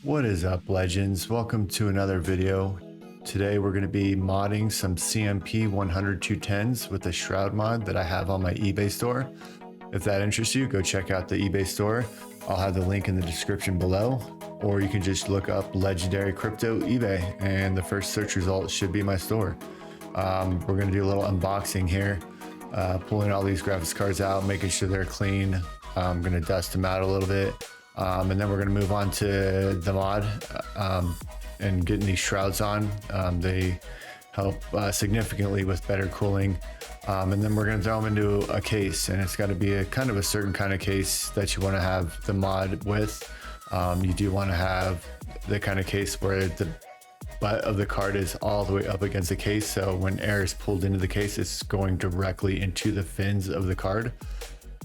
What is up, legends? Welcome to another video. Today we're going to be modding some CMP 100-210s with the Shroud mod that I have on my eBay store. If that interests you, go check out the eBay store. I'll have the link in the description below, or you can just look up Legendary Crypto eBay and the first search result should be my store. We're going to do a little unboxing here, pulling all these graphics cards out, making sure they're clean. I'm going to dust them out a little bit. And then we're going to move on to the mod and getting these shrouds on. They help significantly with better cooling. And then we're going to throw them into a case, and it's got to be a kind of a certain kind of case that you want to have the mod with. You do want to have the kind of case where the butt of the card is all the way up against the case. So when air is pulled into the case, it's going directly into the fins of the card.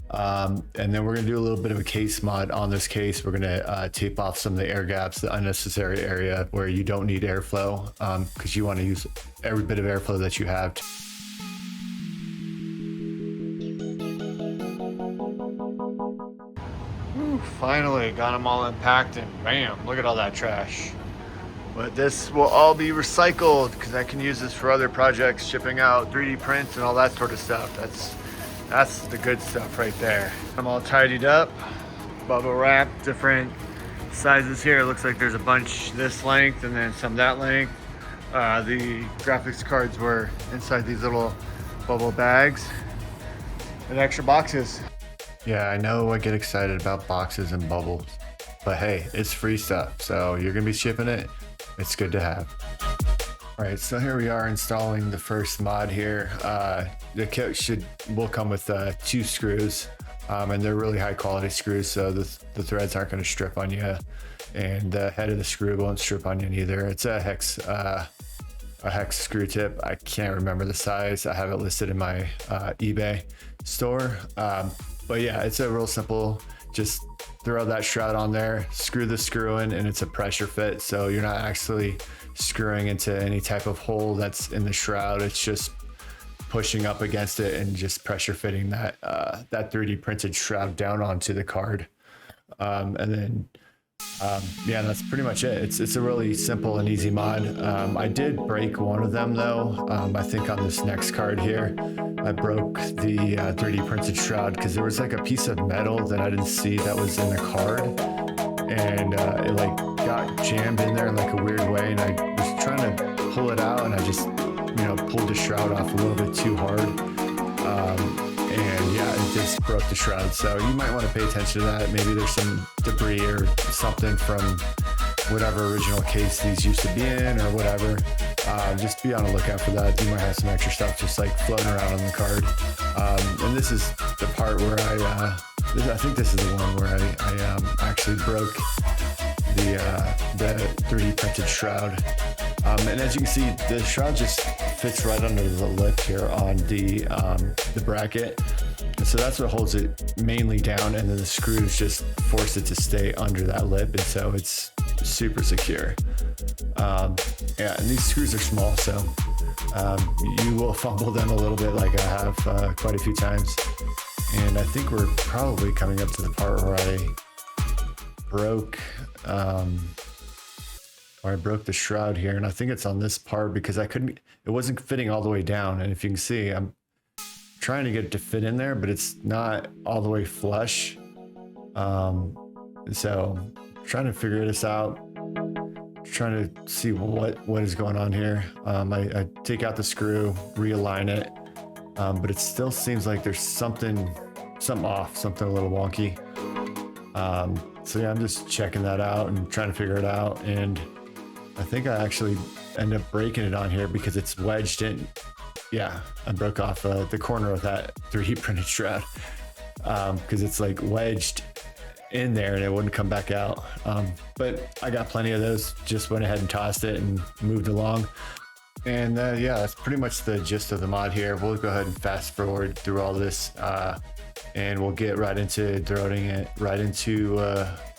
And then we're going to do a little bit of a case mod on this case. We're going to tape off some of the air gaps, the unnecessary area where you don't need airflow, because you want to use every bit of airflow that you have. Whew, finally got them all unpacked, and bam, look at all that trash. But this will all be recycled because I can use this for other projects, shipping out 3D prints and all that sort of stuff. That's the good stuff right there. I'm all tidied up, bubble wrap, different sizes here. It looks like there's a bunch this length and then some that length. The graphics cards were inside these little bubble bags and extra boxes. Yeah, I know I get excited about boxes and bubbles, but hey, it's free stuff. So you're gonna be shipping it. It's good to have. All right, so here we are installing the first mod here. The kit will come with 2 screws, and they're really high quality screws, so the threads aren't going to strip on you, and the head of the screw won't strip on you either. It's a hex screw tip. I can't remember the size. I have it listed in my eBay store, but yeah, it's a real simple. Just throw that shroud on there, screw the screw in, and it's a pressure fit, so you're not actually screwing into any type of hole that's in the shroud. It's just pushing up against it and just pressure fitting that 3D printed shroud down onto the card. And then yeah, that's pretty much it. It's a really simple and easy mod. I did break one of them though. I think on this next card here, I broke the 3D printed shroud because there was like a piece of metal that I didn't see that was in the card, and it like got jammed in there in like a weird way, and I was trying to pull it out, and I just pulled the shroud off a little bit too hard, and yeah, it just broke the shroud. So you might want to pay attention to that. Maybe there's some debris or something from whatever original case these used to be in or whatever. Just be on the lookout for that. You might have some extra stuff just like floating around on the card. And this is the part where I think this is the one where I actually broke the 3D printed shroud. And as you can see, the shroud just fits right under the lip here on the bracket. And so that's what holds it mainly down, and then the screws just force it to stay under that lip, and so it's super secure. Yeah, and these screws are small, so you will fumble them a little bit like I have quite a few times. And I think we're probably coming up to the part where I broke the shroud here, and I think it's on this part because it wasn't fitting all the way down. And if you can see, I'm trying to get it to fit in there, but it's not all the way flush. So trying to figure this out, trying to see what is going on here. I take out the screw, realign it, but it still seems like there's something off, something a little wonky. So yeah, I'm just checking that out and trying to figure it out, and I think I actually end up breaking it on here because it's wedged in. Yeah, I broke off the corner of that 3D printed shroud because it's like wedged in there and it wouldn't come back out. But I got plenty of those, just went ahead and tossed it and moved along. And yeah, that's pretty much the gist of the mod here. We'll go ahead and fast forward through all this, and we'll get right into throwing it right into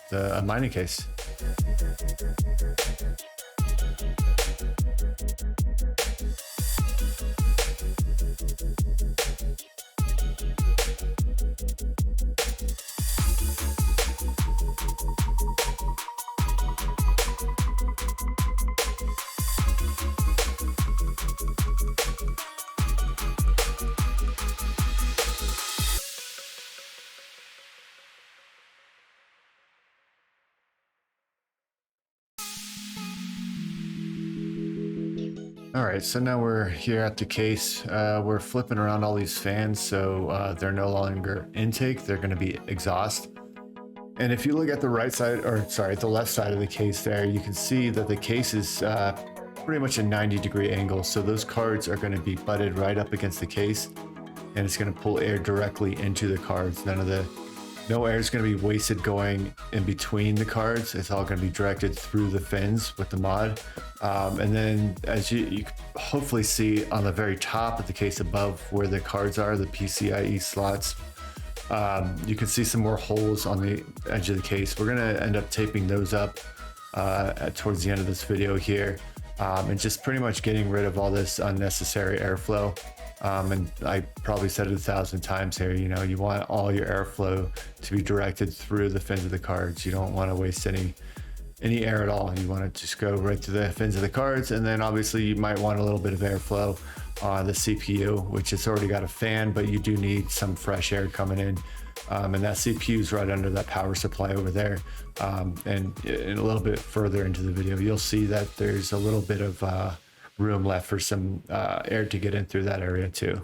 the mining case. All right, so now we're here at the case. We're flipping around all these fans, so they're no longer intake, they're gonna be exhaust. And if you look at the right side, or sorry, the left side of the case there, you can see that the case is pretty much a 90-degree angle. So those cards are gonna be butted right up against the case, and it's gonna pull air directly into the cards. No air is going to be wasted going in between the cards. It's all going to be directed through the fins with the mod. And then as you hopefully see on the very top of the case above where the cards are, the PCIe slots, you can see some more holes on the edge of the case. We're going to end up taping those up towards the end of this video here, and just pretty much getting rid of all this unnecessary airflow. And I probably said it 1,000 times here, you know, you want all your airflow to be directed through the fins of the cards. You don't want to waste any air at all. You want to just go right to the fins of the cards. And then obviously you might want a little bit of airflow on the CPU, which has already got a fan, but you do need some fresh air coming in. And that CPU is right under that power supply over there. And a little bit further into the video, you'll see that there's a little bit of room left for some air to get in through that area too.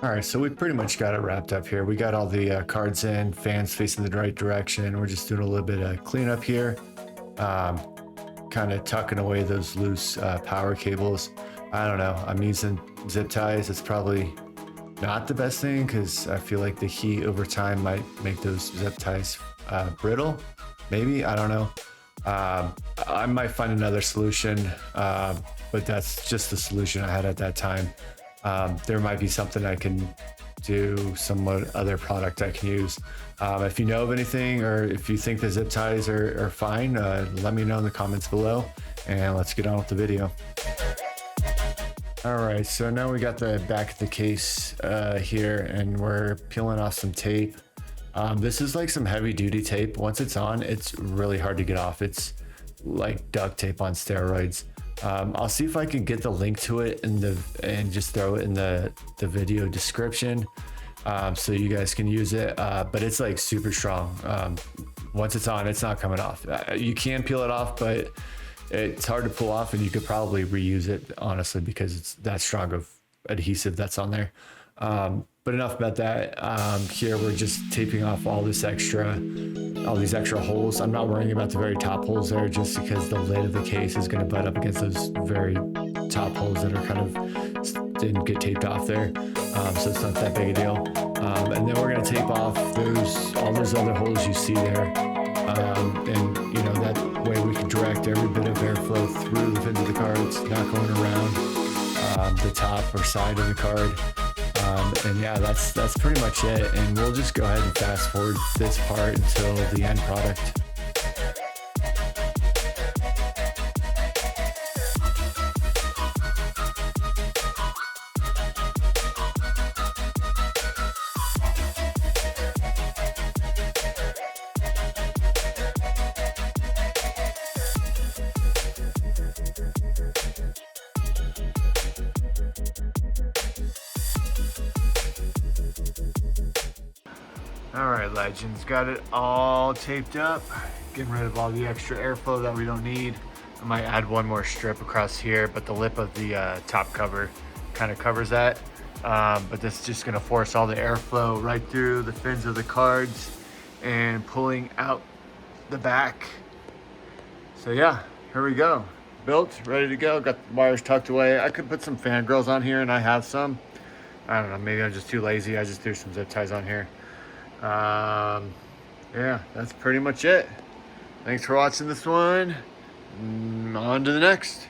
All right, so we pretty much got it wrapped up here. We got all the cards in, fans facing the right direction. We're just doing a little bit of cleanup here, kind of tucking away those loose power cables. I don't know, I'm using zip ties. It's probably not the best thing because I feel like the heat over time might make those zip ties brittle. Maybe, I don't know. I might find another solution, but that's just the solution I had at that time. There might be something I can do, some other product I can use. If you know of anything, or if you think the zip ties are fine, let me know in the comments below, and let's get on with the video. All right, so now we got the back of the case here, and we're peeling off some tape. This is like some heavy duty tape. Once it's on, it's really hard to get off. It's like duct tape on steroids. I'll see if I can get the link to it and just throw it in the video description, so you guys can use it. But it's like super strong. Once it's on, it's not coming off. You can peel it off, but it's hard to pull off, and you could probably reuse it, honestly, because it's that strong of adhesive that's on there. But enough about that. Here we're just taping off all these extra holes. I'm not worrying about the very top holes there, just because the lid of the case is going to butt up against those very top holes that are kind of didn't get taped off there. So it's not that big a deal. And then we're going to tape off all those other holes you see there. And you know, that way we can direct every bit of airflow through the fins of the cards, not going around the top or side of the card. And yeah, that's pretty much it. And we'll just go ahead and fast forward this part until the end product. All right, legends, got it all taped up. Getting rid of all the extra airflow that we don't need. I might add one more strip across here, but the lip of the top cover kind of covers that. But this is just gonna force all the airflow right through the fins of the cards and pulling out the back. So yeah, here we go. Built, ready to go. Got the wires tucked away. I could put some fangirls on here, and I have some. I don't know, maybe I'm just too lazy. I just threw some zip ties on here. Yeah, that's pretty much it. Thanks for watching this one. On to the next.